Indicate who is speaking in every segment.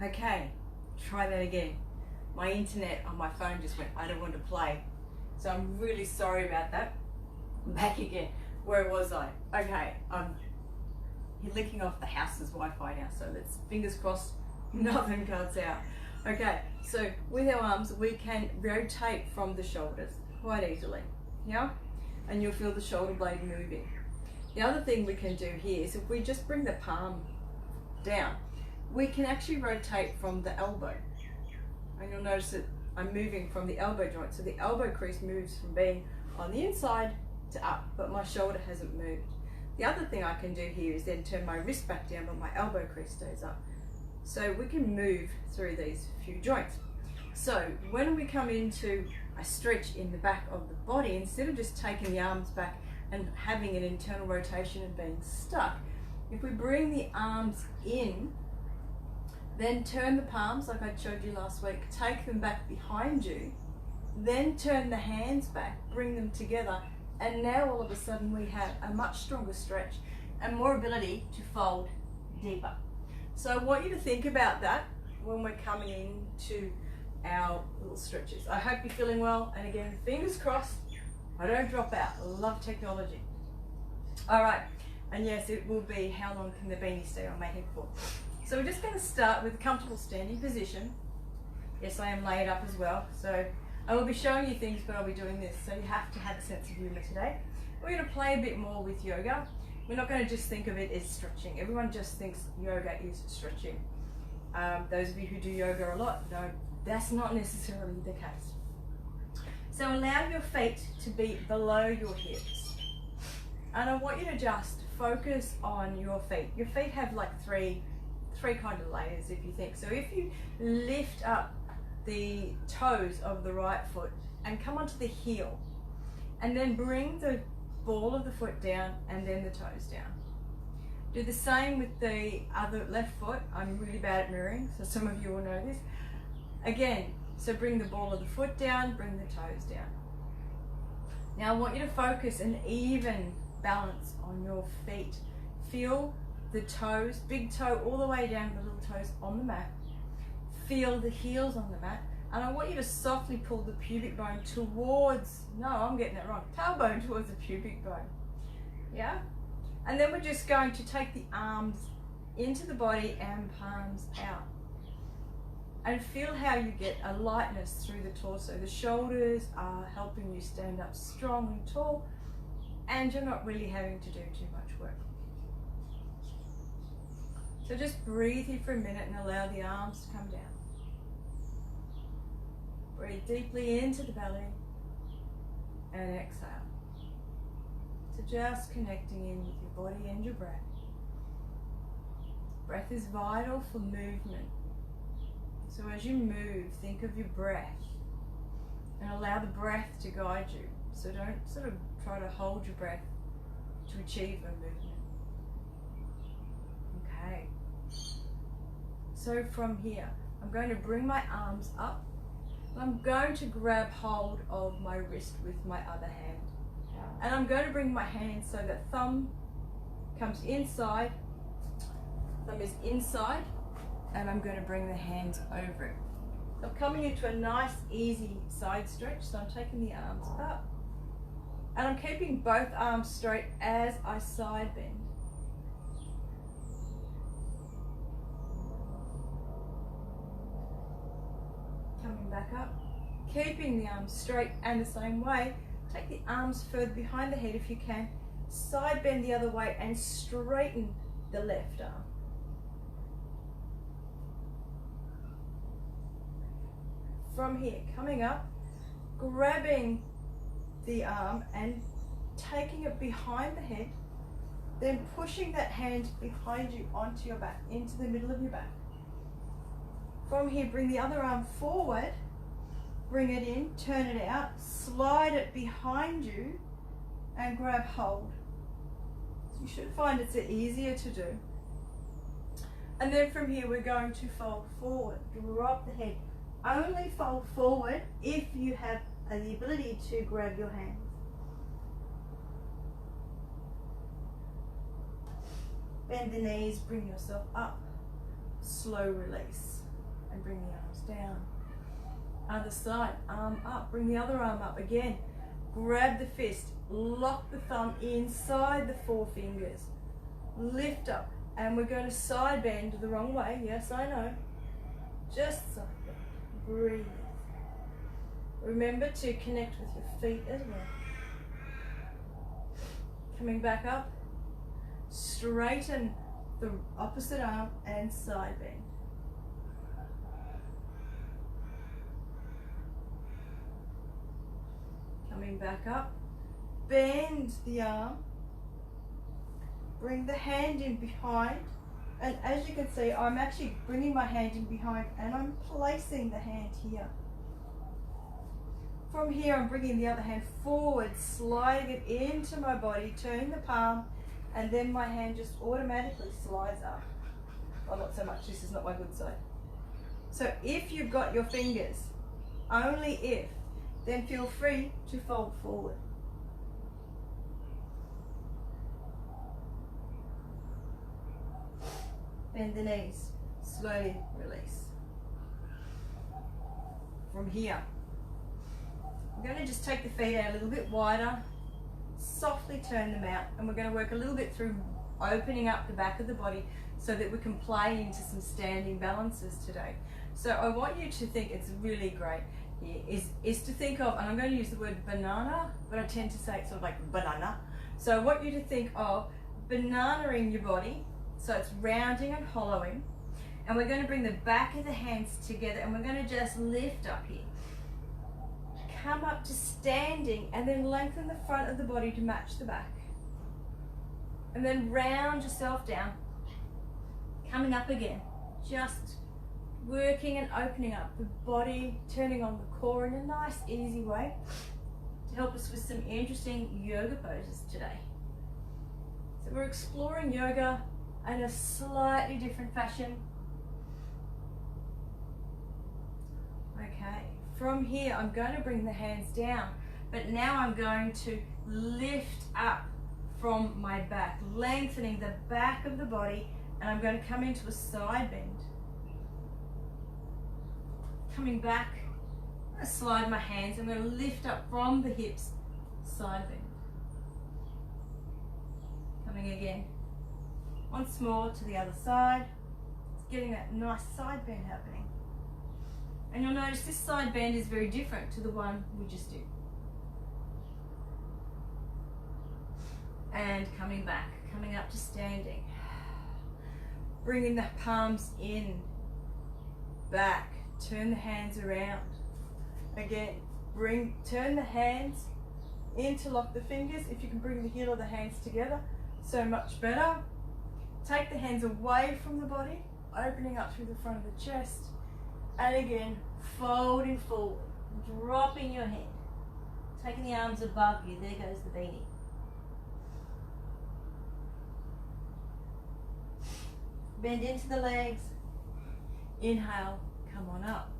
Speaker 1: Okay, try that again. My internet on my phone just went, I don't want to play. So I'm really sorry about that. I'm back again. Where was I? Okay, I'm licking off the house's Wi-Fi now, so let's, fingers crossed, nothing cuts out. Okay, so with our arms, we can rotate from the shoulders quite easily, yeah? And you'll feel the shoulder blade moving. The other thing we can do here is if we just bring the palm down, we can actually rotate from the elbow. And you'll notice that I'm moving from the elbow joint, so the elbow crease moves from being on the inside to up, but my shoulder hasn't moved. The other thing I can do here is then turn my wrist back down, but my elbow crease stays up. So we can move through these few joints. So when we come into a stretch in the back of the body, instead of just taking the arms back and having an internal rotation and being stuck, if we bring the arms in, then turn the palms like I showed you last week, take them back behind you, then turn the hands back, bring them together, and now all of a sudden we have a much stronger stretch and more ability to fold deeper. So I want you to think about that when we're coming into our little stretches. I hope you're feeling well, and again, fingers crossed, I don't drop out. I love technology. All right, and yes, it will be how long can the beanie stay on my head for. So we're just going to start with a comfortable standing position. Yes, I am laid up as well, so I will be showing you things, but I'll be doing this, so you have to have a sense of humor today. We're going to play a bit more with yoga. We're not going to just think of it as stretching. Everyone just thinks yoga is stretching. Those of you who do yoga a lot know that's not necessarily the case. So allow your feet to be below your hips. And I want you to just focus on your feet. Your feet have like three kind of layers, if you think. So if you lift up the toes of the right foot and come onto the heel, and then bring the ball of the foot down and then the toes down. Do the same with the other left foot. I'm really bad at mirroring, so some of you will know this. Again, so bring the ball of the foot down, bring the toes down. Now I want you to focus an even balance on your feet. Feel the toes, big toe all the way down, the little toes on the mat. Feel the heels on the mat. And I want you to softly pull the pubic bone towards, no, I'm getting that wrong, tailbone towards the pubic bone. Yeah? And then we're just going to take the arms into the body and palms out. And feel how you get a lightness through the torso. The shoulders are helping you stand up strong and tall, and you're not really having to do too much work. So just breathe here for a minute and allow the arms to come down. Breathe deeply into the belly and exhale. So just connecting in with your body and your breath. Breath is vital for movement. So as you move, think of your breath and allow the breath to guide you. So don't sort of try to hold your breath to achieve a movement. Okay. So from here, I'm going to bring my arms up. I'm going to grab hold of my wrist with my other hand. And I'm going to bring my hand so that thumb comes inside, thumb is inside, and I'm going to bring the hands over it. I'm coming into a nice, easy side stretch, so I'm taking the arms up. And I'm keeping both arms straight as I side bend. Coming back up, keeping the arms straight, and the same way, take the arms further behind the head if you can, side bend the other way and straighten the left arm. From here, coming up, grabbing the arm and taking it behind the head, then pushing that hand behind you onto your back, into the middle of your back. From here, bring the other arm forward, bring it in, turn it out, slide it behind you and grab hold. So you should find it's easier to do. And then from here, we're going to fold forward, drop the head. Only fold forward if you have the ability to grab your hands. Bend the knees, bring yourself up. Slow release. and bring the arms down. Other side, arm up, bring the other arm up again. Grab the fist, lock the thumb inside the four fingers. Lift up, and we're going to side bend the wrong way. Yes, I know. Just side bend. Breathe. Remember to connect with your feet as well. Coming back up, straighten the opposite arm and side bend. Coming back up, bend the arm, bring the hand in behind, and as you can see, I'm actually bringing my hand in behind and I'm placing the hand here. From here, I'm bringing the other hand forward, sliding it into my body, turning the palm, and then my hand just automatically slides up. Well, not so much, this is not my good side. So if you've got your fingers, only if, then feel free to fold forward. Bend the knees, slowly release. From here, I'm going to just take the feet out a little bit wider, softly turn them out, and we're going to work a little bit through opening up the back of the body so that we can play into some standing balances today. So I want you to think, it's really great, is to think of, and I'm going to use the word banana, but I tend to say it's sort of like banana. So I want you to think of bananaing your body, so it's rounding and hollowing, and we're going to bring the back of the hands together and we're going to just lift up here. Come up to standing and then lengthen the front of the body to match the back. And then round yourself down, coming up again, just working and opening up the body, turning on the core in a nice easy way to help us with some interesting yoga poses today. So we're exploring yoga in a slightly different fashion. Okay, from here I'm going to bring the hands down, but now I'm going to lift up from my back, lengthening the back of the body, and I'm going to come into a side bend. Coming back, I'm going to slide my hands, I'm going to lift up from the hips, side bend. Coming again, once more to the other side, getting that nice side bend happening. And you'll notice this side bend is very different to the one we just did. And coming back, coming up to standing. Bringing the palms in, back, turn the hands around. Again, turn the hands, interlock the fingers. If you can bring the heel of the hands together, so much better. Take the hands away from the body, opening up through the front of the chest. And again, folding forward, dropping your head, taking the arms above you. There goes the beanie. Bend into the legs. Inhale, come on up.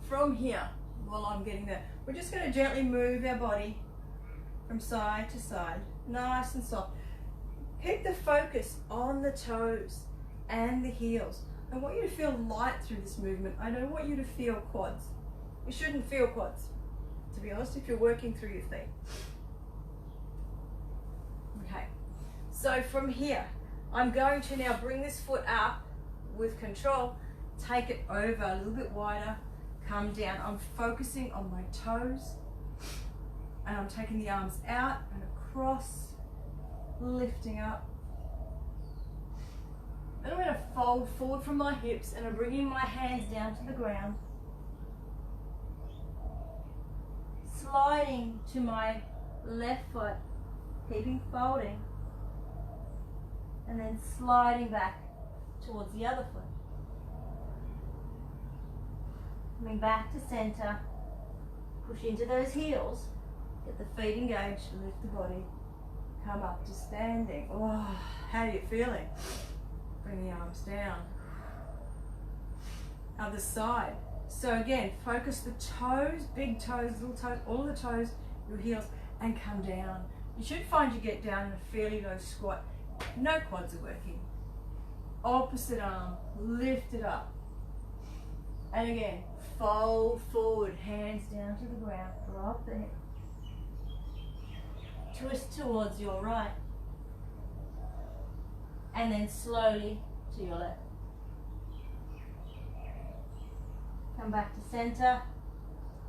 Speaker 1: From here, while I'm getting there, we're just going to gently move our body from side to side, nice and soft. Keep the focus on the toes and the heels. I want you to feel light through this movement. I don't want you to feel quads. You shouldn't feel quads, to be honest, if you're working through your feet. Okay, so from here, I'm going to now bring this foot up with control, take it over a little bit wider, come down. I'm focusing on my toes, and I'm taking the arms out and across, lifting up. And I'm going to fold forward from my hips and I'm bringing my hands down to the ground. Sliding to my left foot, keeping folding. And then sliding back towards the other foot. Coming back to center. Push into those heels. Get the feet engaged, lift the body. Come up to standing. Oh, how are you feeling? Bring the arms down. Other side. So again, focus the toes, big toes, little toes, all the toes, your heels, and come down. You should find you get down in a fairly low squat. No quads are working. Opposite arm, lift it up. And again, fold forward, hands down to the ground, drop the hip. Twist towards your right. And then slowly to your left. Come back to center,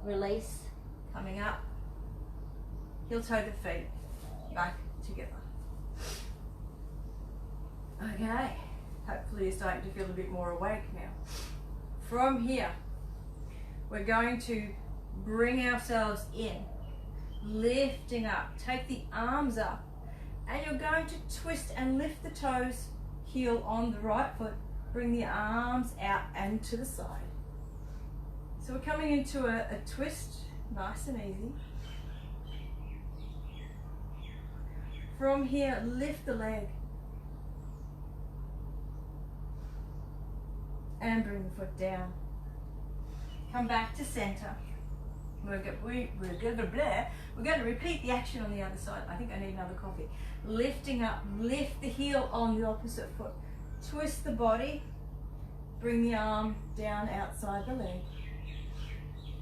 Speaker 1: release, coming up. Heel toe the feet, back together. Okay, hopefully you're starting to feel a bit more awake now. From here, we're going to bring ourselves in, lifting up, take the arms up, and you're going to twist and lift the toes, heel on the right foot, bring the arms out and to the side. So we're coming into a twist, nice and easy. From here, lift the leg. And bring the foot down. Come back to center. We're going to repeat the action on the other side. I think I need another coffee. Lifting up, lift the heel on the opposite foot. Twist the body. Bring the arm down outside the leg.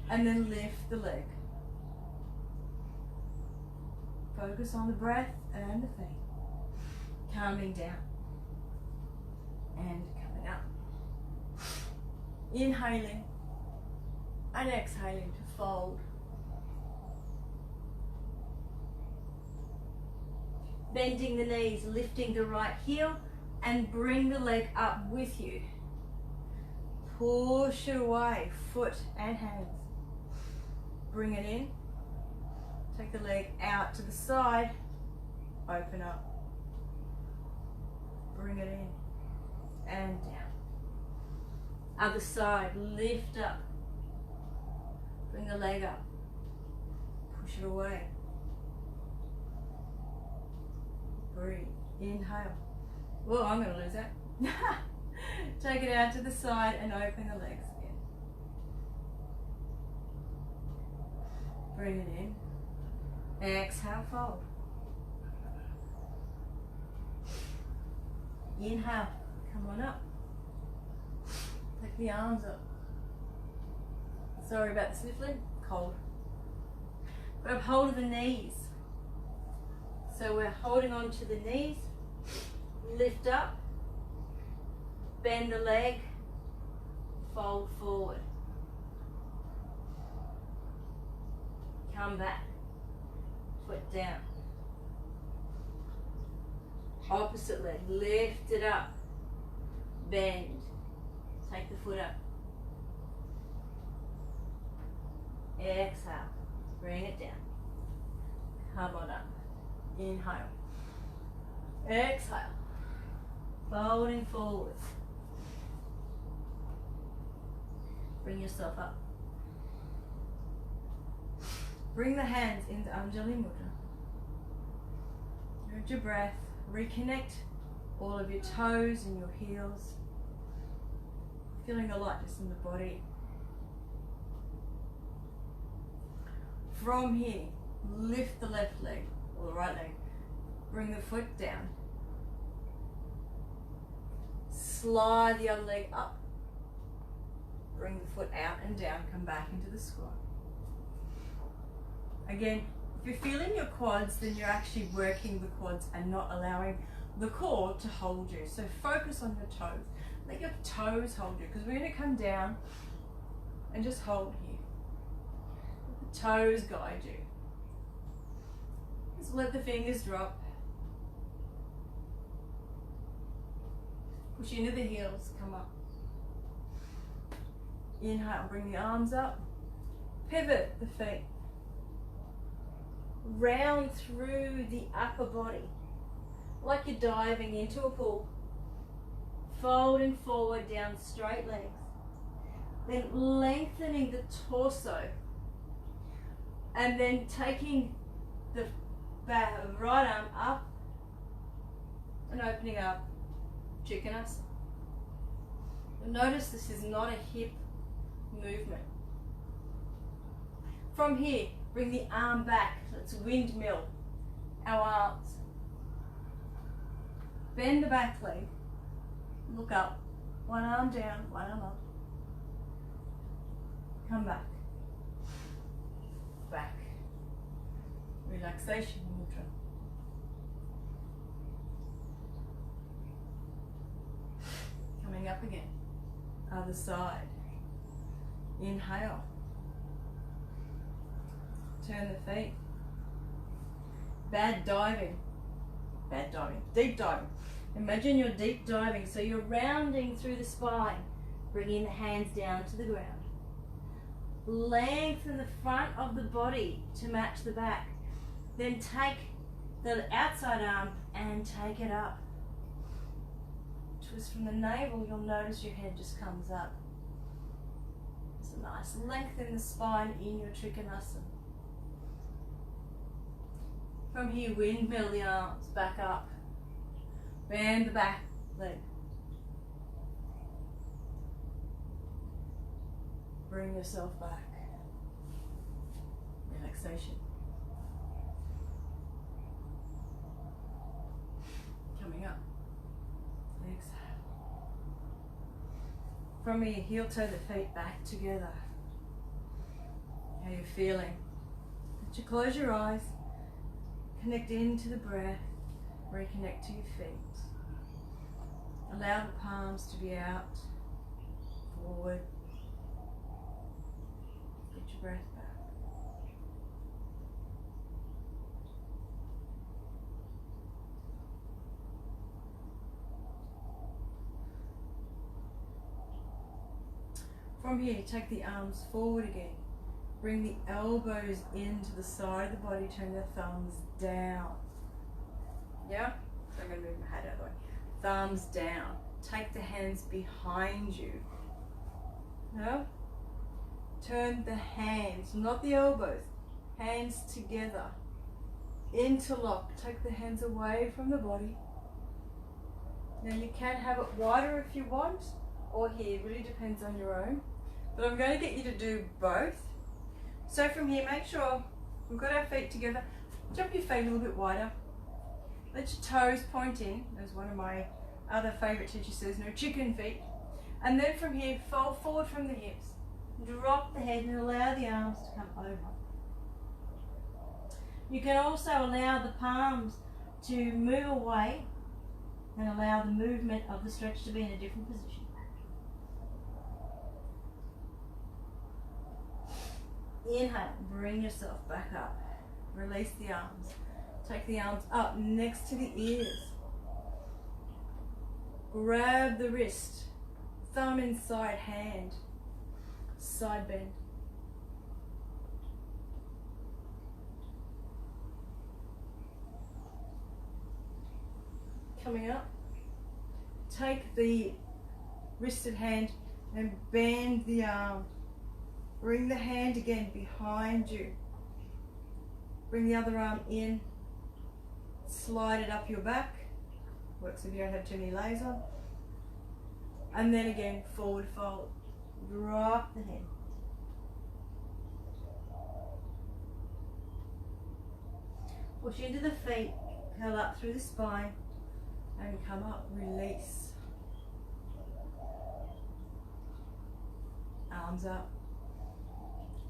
Speaker 1: And then lift the leg. Focus on the breath and the feet. Calming down. And coming up. Inhaling and exhaling to fold. Bending the knees, lifting the right heel and bring the leg up with you. Push it away, foot and hands. Bring it in. Take the leg out to the side. Open up. Bring it in and down. Other side, lift up. Bring the leg up. Push it away. Breathe. Inhale. Whoa, I'm going to lose that. Take it out to the side and open the legs again. Bring it in. Exhale, fold. Inhale. Come on up. Take the arms up. Sorry about the sniffling. Cold. Grab hold of the knees. So we're holding on to the knees. Lift up. Bend the leg. Fold forward. Come back. Foot down. Opposite leg. Lift it up. Bend. Take the foot up. Exhale. Bring it down. Come on up. Inhale. Exhale. Folding forwards. Bring yourself up. Bring the hands into Anjali Mudra. Hold your breath. Reconnect all of your toes and your heels. Feeling the lightness in the body. From here, lift the left leg or the right leg. Bring the foot down. Slide the other leg up. Bring the foot out and down. Come back into the squat. Again, if you're feeling your quads, then you're actually working the quads and not allowing the core to hold you. So focus on your toes. Let your toes hold you, because we're going to come down and just hold here. Let the toes guide you. Just let the fingers drop. Push into the heels, come up. Inhale, bring the arms up. Pivot the feet. Round through the upper body, like you're diving into a pool. Folding forward down straight legs. Then lengthening the torso. And then taking the right arm up and opening up. Trikonasana. Notice this is not a hip movement. From here, bring the arm back. Let's windmill our arms. Bend the back leg. Look up. One arm down, one arm up. Come back. Back. Relaxation mudra. Coming up again. Other side. Inhale. Turn the feet. Bad diving. Bad diving. Deep diving. Imagine you're deep diving, so you're rounding through the spine, bringing the hands down to the ground. Lengthen the front of the body to match the back. Then take the outside arm and take it up. Twist from the navel, you'll notice your head just comes up. It's a nice length in the spine in your Trikonasana. From here, windmill the arms back up. Bend the back leg. Bring yourself back. Relaxation. Coming up. Exhale. From here, heel toe the feet back together. How you feeling? Let you close your eyes. Connect into the breath. Reconnect to your feet. Allow the palms to be out, forward. Get your breath back. From here, take the arms forward again. Bring the elbows into the side of the body, turn the thumbs down. Yeah? So I'm going to move my head out of the way. Thumbs down. Take the hands behind you. Yeah? Turn the hands, not the elbows. Hands together. Interlock. Take the hands away from the body. Now you can have it wider if you want, or here. It really depends on your own. But I'm going to get you to do both. So from here, make sure we've got our feet together. Jump your feet a little bit wider. Let your toes point in, as one of my other favourite teachers says, no chicken feet. And then from here, fold forward from the hips. Drop the head and allow the arms to come over. You can also allow the palms to move away and allow the movement of the stretch to be in a different position. Inhale, bring yourself back up. Release the arms. Take the arms up next to the ears. Grab the wrist. Thumb inside hand. Side bend. Coming up. Take the wristed hand and bend the arm. Bring the hand again behind you. Bring the other arm in. Slide it up your back. Works if you don't have too many layers on. And then again, forward fold. Drop the head. Push into the feet. Curl up through the spine. And come up. Release. Arms up.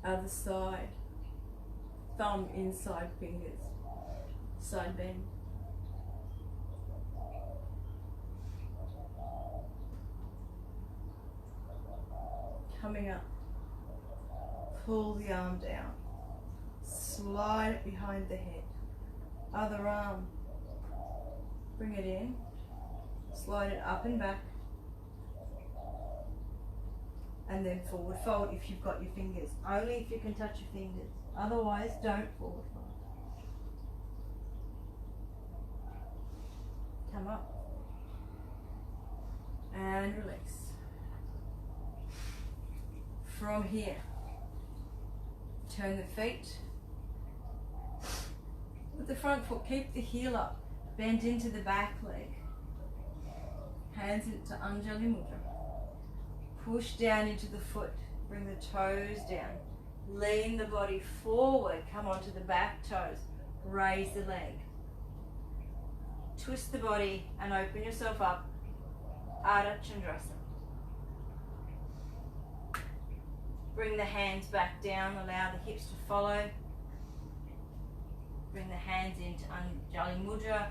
Speaker 1: Other side. Thumb inside fingers. Side bend. Coming up. Pull the arm down. Slide it behind the head. Other arm. Bring it in. Slide it up and back. And then forward fold if you've got your fingers. Only if you can touch your fingers. Otherwise, don't forward fold. Come up. And release. From here, turn the feet. With the front foot, keep the heel up. Bend into the back leg. Hands into Anjali Mudra. Push down into the foot. Bring the toes down. Lean the body forward. Come onto the back toes. Raise the leg. Twist the body and open yourself up. Ardha Chandrasana. Bring the hands back down, allow the hips to follow. Bring the hands into Anjali Mudra.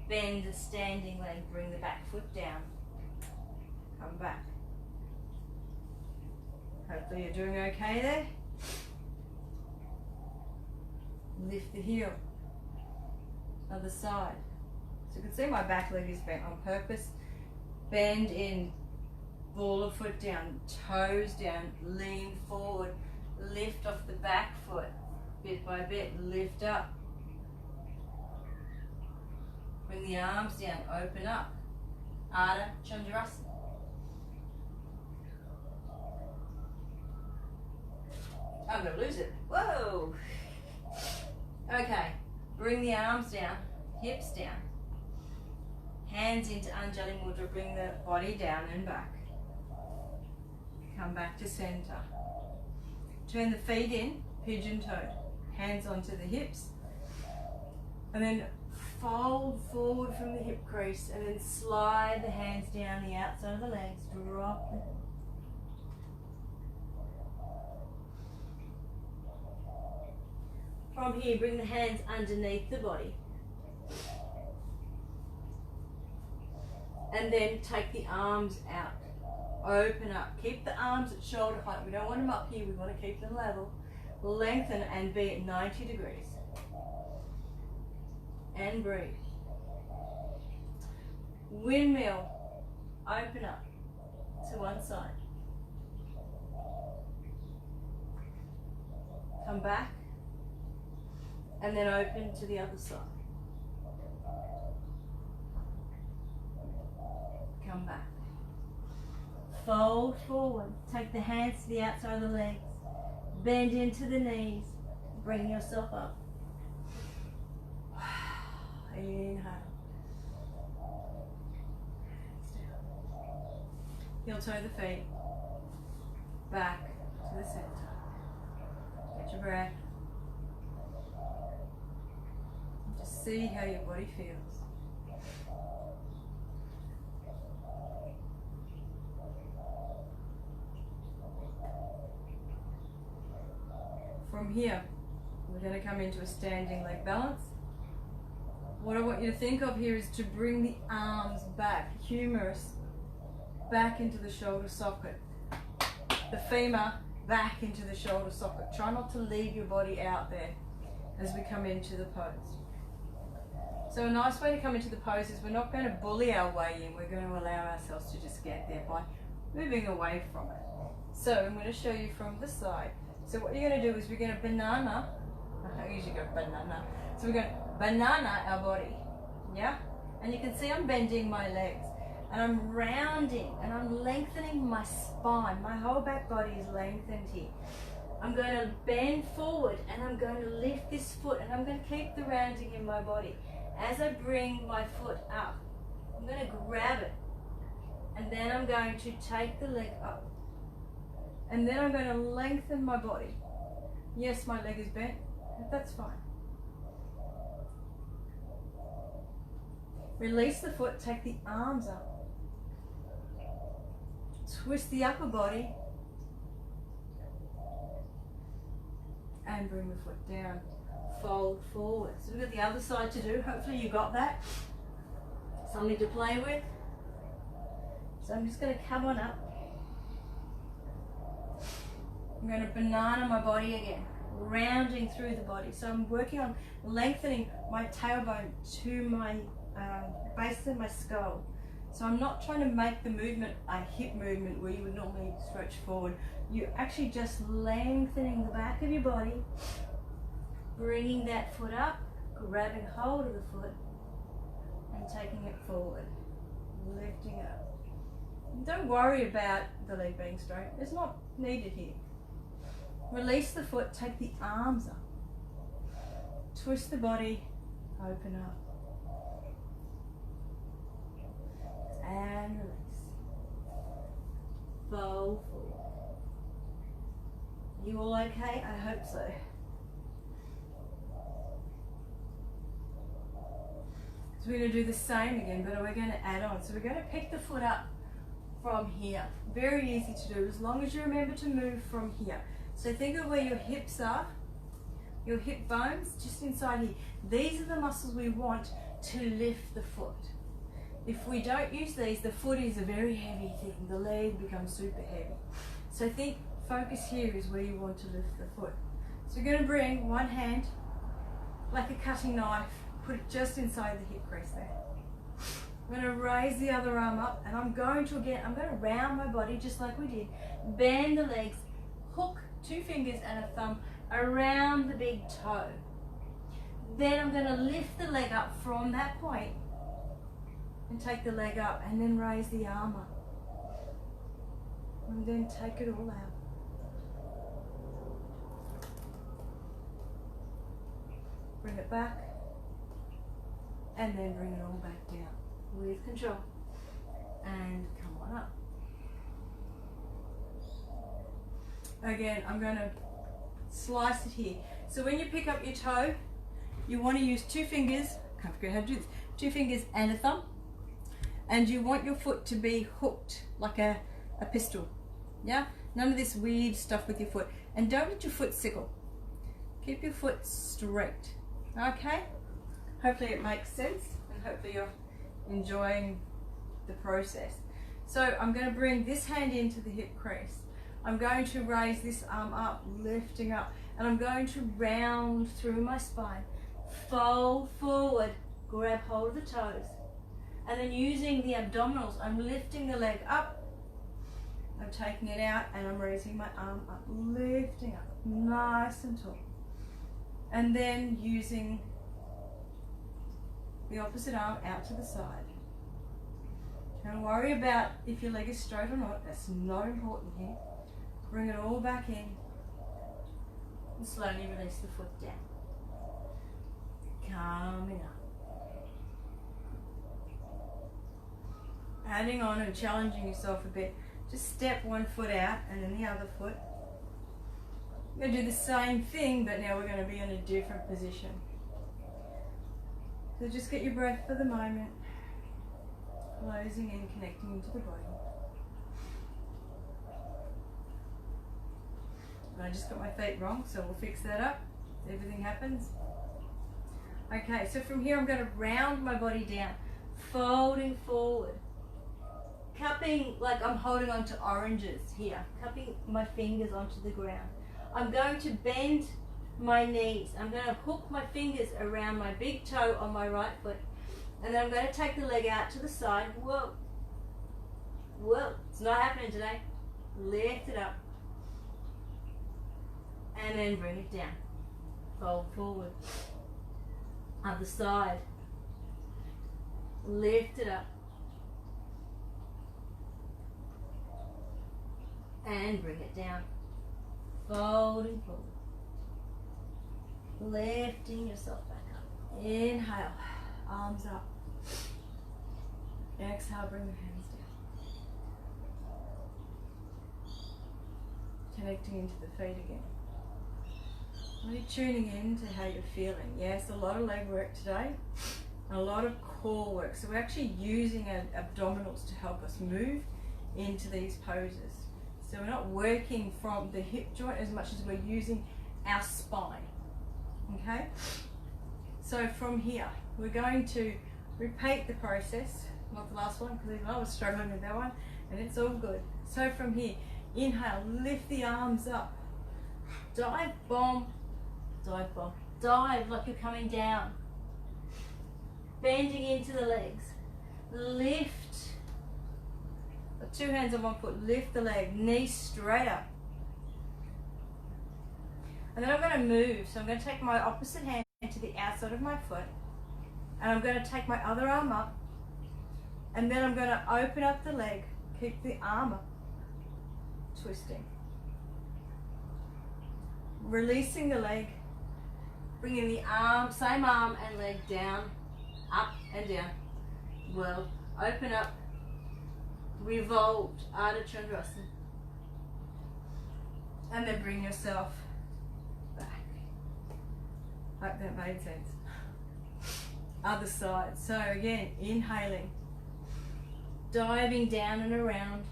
Speaker 1: Bend the standing leg, bring the back foot down. Come back. Hopefully you're doing okay there. Lift the heel. Other side. So you can see my back leg is bent on purpose. Bend in, ball of foot down, toes down, lean forward, lift off the back foot, bit by bit, lift up. Bring the arms down, open up. Ardha Chandrasana. I'm going to lose it. Whoa! Okay, bring the arms down, hips down. Hands into Anjali Mudra, bring the body down and back. Come back to center. Turn the feet in, pigeon-toed. Hands onto the hips. And then fold forward from the hip crease and then slide the hands down the outside of the legs. Drop them. From here, bring the hands underneath the body. And then take the arms out. Open up. Keep the arms at shoulder height. We don't want them up here. We want to keep them level. Lengthen and be at 90 degrees. And breathe. Windmill. Open up to one side. Come back. And then open to the other side. Come back. Fold forward. Take the hands to the outside of the legs. Bend into the knees. Bring yourself up. Inhale. Heel toe the feet. Back to the center. Get your breath. Just see how your body feels. From here, we're going to come into a standing leg balance. What I want you to think of here is to bring the arms back, humerus, back into the shoulder socket. The femur back into the shoulder socket. Try not to leave your body out there as we come into the pose. So a nice way to come into the pose is we're not going to bully our way in. We're going to allow ourselves to just get there by moving away from it. So I'm going to show you from the side. So what you're going to do is we're going to banana. I usually go banana. So we're going to banana our body. Yeah? And you can see I'm bending my legs. And I'm rounding and I'm lengthening my spine. My whole back body is lengthened here. I'm going to bend forward and I'm going to lift this foot and I'm going to keep the rounding in my body. As I bring my foot up, I'm going to grab it. And then I'm going to take the leg up. And then I'm going to lengthen my body. Yes, my leg is bent, but that's fine. Release the foot, take the arms up. Twist the upper body. And bring the foot down. Fold forward. So we've got the other side to do. Hopefully you got that. Something to play with. So I'm just going to come on up. I'm going to banana my body again, rounding through the body. So I'm working on lengthening my tailbone to my base of my skull. So I'm not trying to make the movement a hip movement where you would normally stretch forward. You're actually just lengthening the back of your body, bringing that foot up, grabbing hold of the foot, and taking it forward, lifting it up. Don't worry about the leg being straight. It's not needed here. Release the foot, take the arms up. Twist the body, open up. And release. Fold forward. You all okay? I hope so. So we're going to do the same again, but we're going to add on. So we're going to pick the foot up from here. Very easy to do, as long as you remember to move from here. So think of where your hips are, your hip bones, just inside here. These are the muscles we want to lift the foot. If we don't use these, the foot is a very heavy thing. The leg becomes super heavy. So think, focus here is where you want to lift the foot. So you're going to bring one hand, like a cutting knife, put it just inside the hip crease there. I'm going to raise the other arm up, and I'm going to round my body just like we did. Bend the legs, hook 2 fingers and a thumb around the big toe. Then I'm going to lift the leg up from that point and take the leg up, and then raise the arm up. And then take it all out. Bring it back, and then bring it all back down with control. And come on up. Again, I'm going to slice it here. So when you pick up your toe, you want to use 2 fingers, can't forget how to do this, 2 fingers and a thumb. And you want your foot to be hooked like a pistol. Yeah? None of this weird stuff with your foot. And don't let your foot sickle. Keep your foot straight. Okay? Hopefully it makes sense, and hopefully you're enjoying the process. So I'm going to bring this hand into the hip crease. I'm going to raise this arm up, lifting up, and I'm going to round through my spine. Fold forward, grab hold of the toes. And then using the abdominals, I'm lifting the leg up, I'm taking it out, and I'm raising my arm up, lifting up, nice and tall. And then using the opposite arm out to the side. Don't worry about if your leg is straight or not, that's not important here. Bring it all back in and slowly release the foot down. Coming up. Adding on and challenging yourself a bit. Just step one foot out and then the other foot. We're going to do the same thing, but now we're going to be in a different position. So just get your breath for the moment. Closing in, connecting into the body. I just got my feet wrong, so we'll fix that up. Everything happens. Okay, so from here I'm going to round my body down, folding forward, cupping like I'm holding onto oranges here, cupping my fingers onto the ground. I'm going to bend my knees. I'm going to hook my fingers around my big toe on my right foot, and then I'm going to take the leg out to the side. Whoa, whoa, it's not happening today. Lift it up. And then bring it down. Fold forward. Other side. Lift it up. And bring it down. Folding forward. Lifting yourself back up. Inhale. Arms up. Exhale, bring your hands down. Connecting into the feet again. Really tuning in to how you're feeling. Yes, a lot of leg work today, a lot of core work. So we're actually using abdominals to help us move into these poses. So we're not working from the hip joint as much as we're using our spine. Okay? So from here, we're going to repeat the process. Not the last one, because even I was struggling with that one, and it's all good. So from here, inhale, lift the arms up. Dive, bomb. Dive, bomb. Dive like you're coming down. Bending into the legs. Lift. Got 2 hands on one foot. Lift the leg. Knee straight up. And then I'm going to move. So I'm going to take my opposite hand to the outside of my foot. And I'm going to take my other arm up. And then I'm going to open up the leg. Keep the arm up. Twisting. Releasing the leg, bringing the arm, same arm and leg down, up and down. Well, open up, revolved, Ardha Chandrasana. And then bring yourself back. Hope that made sense. Other side. So again, inhaling, diving down and around,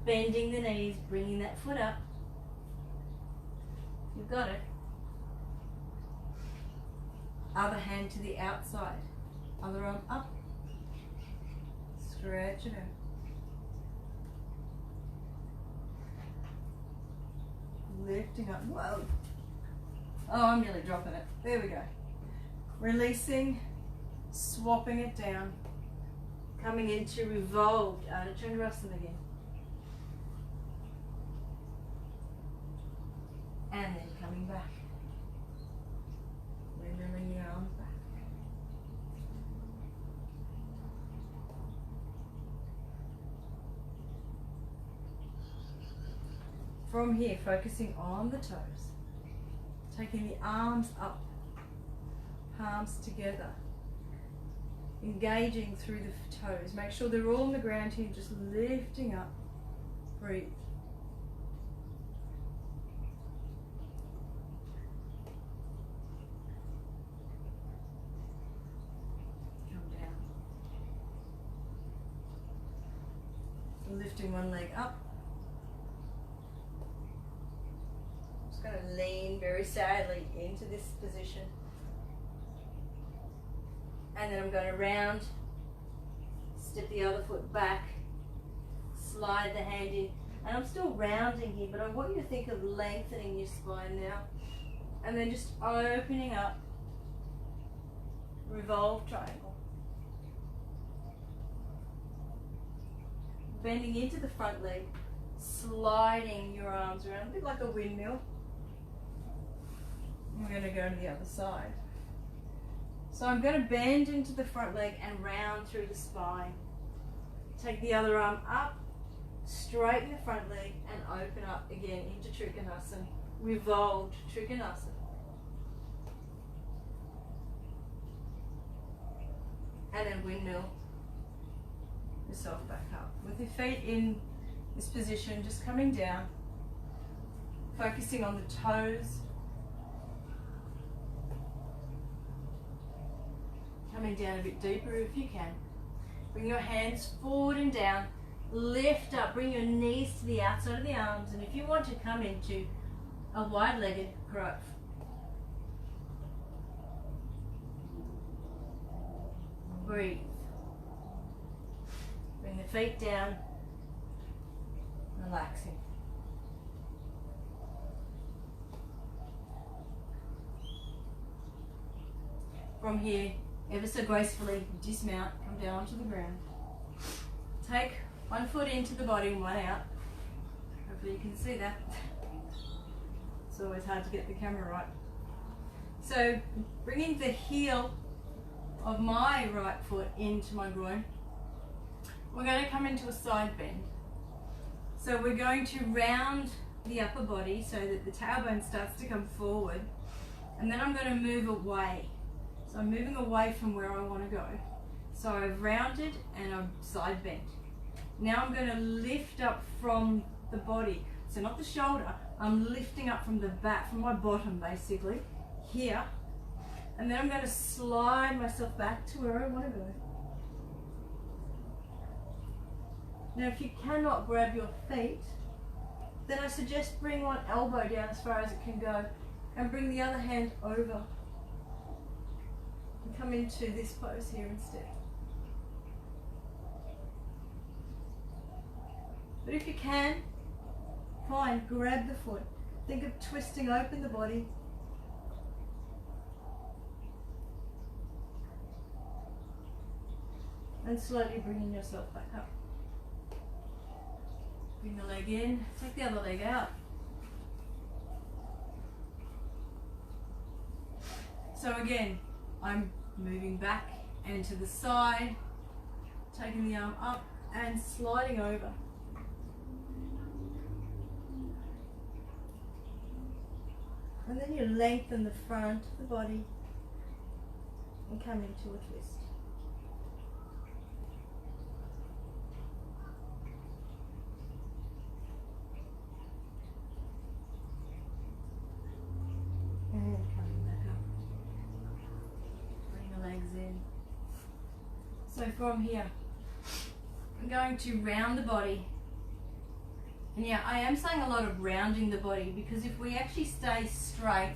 Speaker 1: Bending the knees, bringing that foot up. You've got it. Other hand to the outside. Other arm up. Stretch it out. Lifting up. Whoa. Oh, I'm nearly dropping it. There we go. Releasing, swapping it down. Coming into revolved Ardha Chandrasana again. And then coming back. Remembering your arms back. From here, focusing on the toes. Taking the arms up, palms together. Engaging through the toes. Make sure they're all on the ground here, just lifting up. Breathe. Lifting one leg up. Just going to lean very sadly into this position. And then I'm going to round, step the other foot back, slide the hand in. And I'm still rounding here, but I want you to think of lengthening your spine now. And then just opening up, revolve triangle. Bending into the front leg, sliding your arms around, a bit like a windmill. We're going to go to the other side. So I'm going to bend into the front leg and round through the spine. Take the other arm up, straighten the front leg and open up again into Trikonasana, revolved Trikonasana. And then windmill yourself back up. With your feet in this position, just coming down, focusing on the toes, coming down a bit deeper if you can. Bring your hands forward and down, lift up, bring your knees to the outside of the arms, and if you want to come into a wide-legged crow. Breathe. Bring the feet down, relaxing. From here, ever so gracefully, dismount, come down onto the ground. Take one foot into the body and one out. Hopefully you can see that. It's always hard to get the camera right. So, bringing the heel of my right foot into my groin. We're going to come into a side bend. So we're going to round the upper body so that the tailbone starts to come forward. And then I'm going to move away. So I'm moving away from where I want to go. So I've rounded and I've side bent. Now I'm going to lift up from the body. So not the shoulder, I'm lifting up from the back, from my bottom basically, here. And then I'm going to slide myself back to where I want to go. Now if you cannot grab your feet, then I suggest bring one elbow down as far as it can go and bring the other hand over. And come into this pose here instead. But if you can, fine, grab the foot. Think of twisting open the body. And slowly bringing yourself back up. Bring the leg in, take the other leg out. So again, I'm moving back and to the side, taking the arm up and sliding over. And then you lengthen the front of the body and come into a twist. And coming back up. Bring the legs in. So from here, I'm going to round the body And yeah, I am saying a lot of rounding the body, because if we actually stay straight,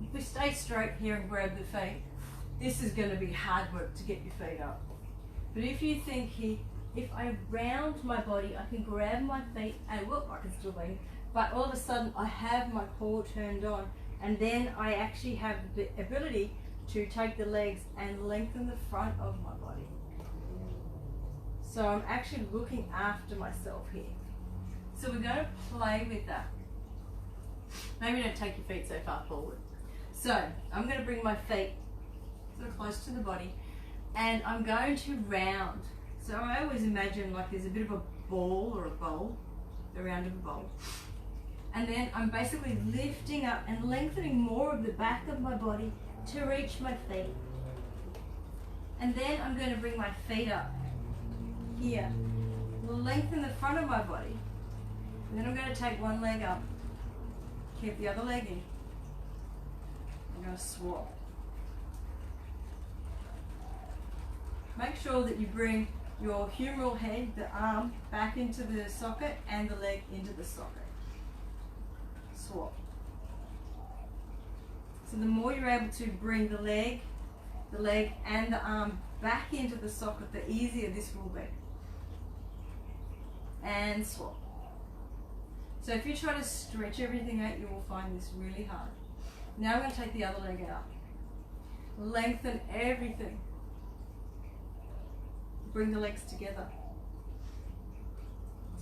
Speaker 1: if we stay straight here and grab the feet, this is going to be hard work to get your feet up. But if you think here, if I round my body, I can grab my feet and whoop, I can still lean, but all of a sudden I have my core turned on, and then I actually have the ability to take the legs and lengthen the front of my body. So I'm actually looking after myself here. So we're going to play with that. Maybe don't take your feet so far forward. So I'm going to bring my feet sort of close to the body, and I'm going to round. So I always imagine like there's a bit of a ball or a bowl, the round of a bowl. And then I'm basically lifting up and lengthening more of the back of my body to reach my feet. And then I'm going to bring my feet up here, lengthen the front of my body. And then I'm going to take one leg up, keep the other leg in. I'm going to swap. Make sure that you bring your humeral head, the arm, back into the socket and the leg into the socket. Swap. So the more you're able to bring the leg and the arm back into the socket, the easier this will be. And swap. So if you try to stretch everything out, you will find this really hard. Now I'm going to take the other leg out. Lengthen everything. Bring the legs together.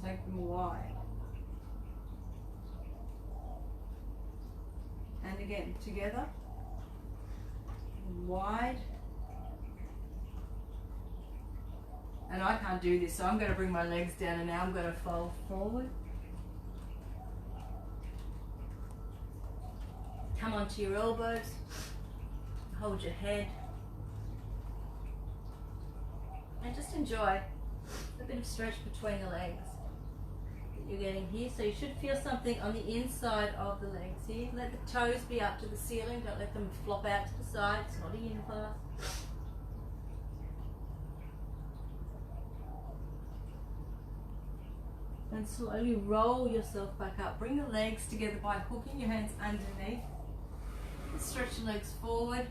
Speaker 1: Take them wide. And again, together. Wide. And I can't do this, so I'm going to bring my legs down, and now I'm going to fold forward. Come onto your elbows. Hold your head. And just enjoy a bit of stretch between the legs that you're getting here. So you should feel something on the inside of the legs here. Let the toes be up to the ceiling. Don't let them flop out to the side. It's not a yin class. And slowly roll yourself back up. Bring the legs together by hooking your hands underneath. Stretch the legs forward.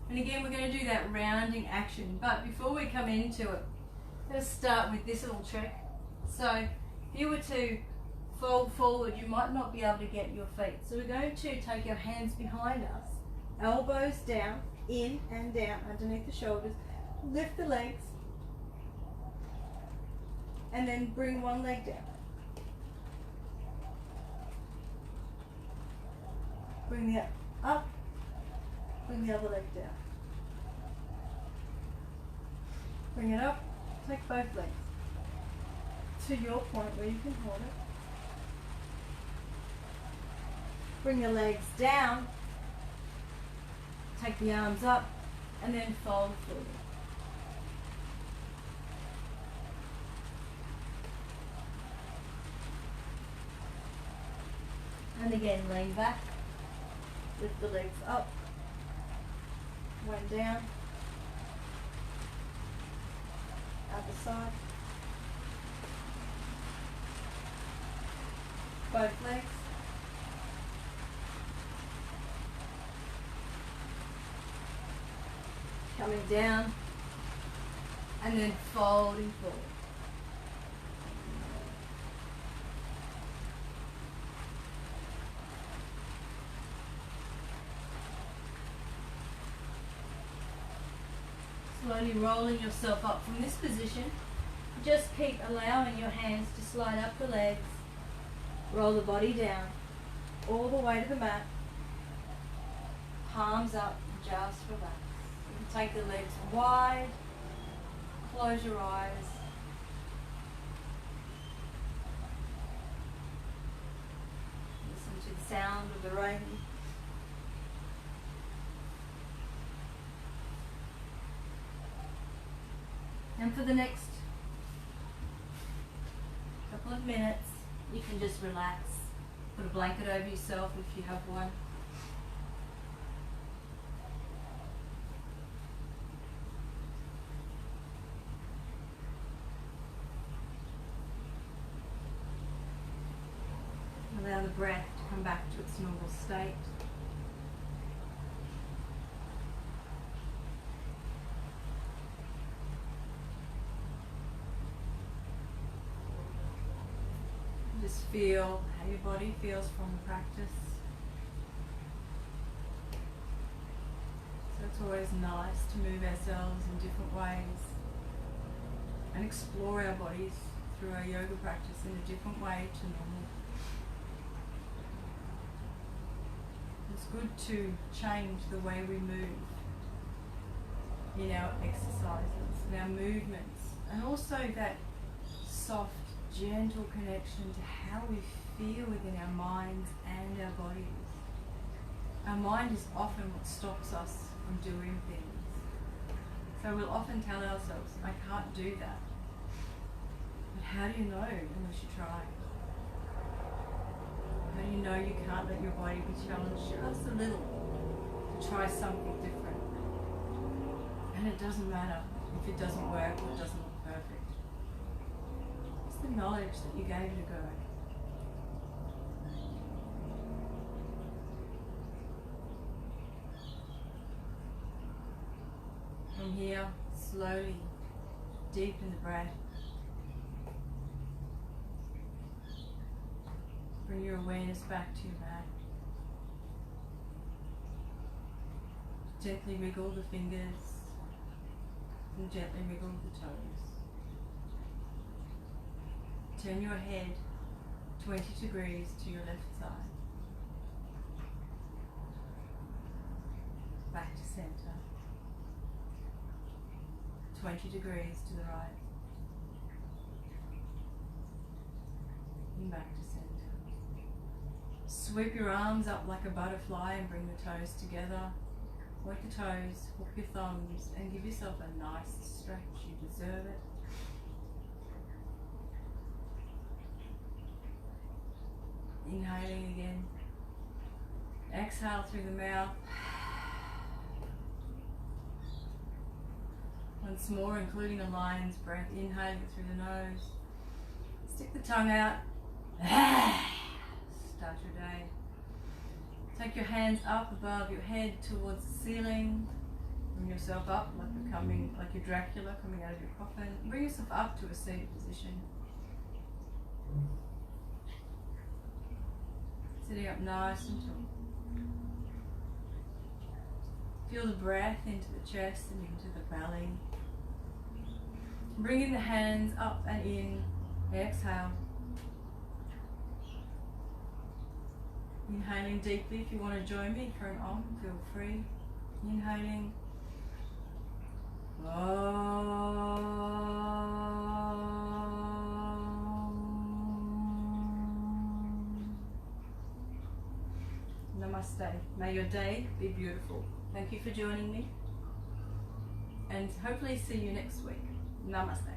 Speaker 1: And again, we're going to do that rounding action. But before we come into it, let's start with this little trick. So if you were to fold forward, you might not be able to get your feet. So we're going to take our hands behind us, elbows down, in and down underneath the shoulders, lift the legs, and then bring one leg down. Bring the up, bring the other leg down. Bring it up, take both legs to your point where you can hold it. Bring the legs down, take the arms up, and then fold forward. And again, lean back. Lift the legs up, one down, other side, both legs, coming down, and then folding forward. Slowly rolling yourself up from this position. Just keep allowing your hands to slide up the legs. Roll the body down, all the way to the mat. Palms up, just relax. You can take the legs wide, close your eyes. Listen to the sound of the rain. And for the next couple of minutes, you can just relax. Put a blanket over yourself if you have one. allow the breath to come back to its normal state. Just feel how your body feels from the practice. So it's always nice to move ourselves in different ways and explore our bodies through our yoga practice in a different way to normal. It's good to change the way we move in our exercises, in our movements, and also that soft, gentle connection to how we feel within our minds and our bodies. Our mind is often what stops us from doing things. So we'll often tell ourselves, I can't do that. But how do you know unless you try? How do you know you can't let your body be challenged just a little to try something different? And it doesn't matter if it doesn't work or it doesn't look perfect. It's the knowledge that you gave it a go. From here, slowly deepen the breath. Bring your awareness back to your mat. Gently wiggle the fingers and gently wiggle the toes. Turn your head 20 degrees to your left side. Back to center. 20 degrees to the right. And back to center. Sweep your arms up like a butterfly and bring the toes together. Point the toes, hook your thumbs, and give yourself a nice stretch. You deserve it. Inhaling again. Exhale through the mouth. Once more, including a lion's breath. Inhaling it through the nose. Stick the tongue out. Start your day. Take your hands up above your head towards the ceiling. Bring yourself up like you're Dracula coming out of your coffin. Bring yourself up to a seated position. Sitting up nice and tall. Feel the breath into the chest and into the belly. Bringing the hands up and in. Exhale. Inhaling deeply. If you want to join me for an Om, feel free. Inhaling. Namaste. May your day be beautiful. Thank you for joining me. And hopefully see you next week. Namaste.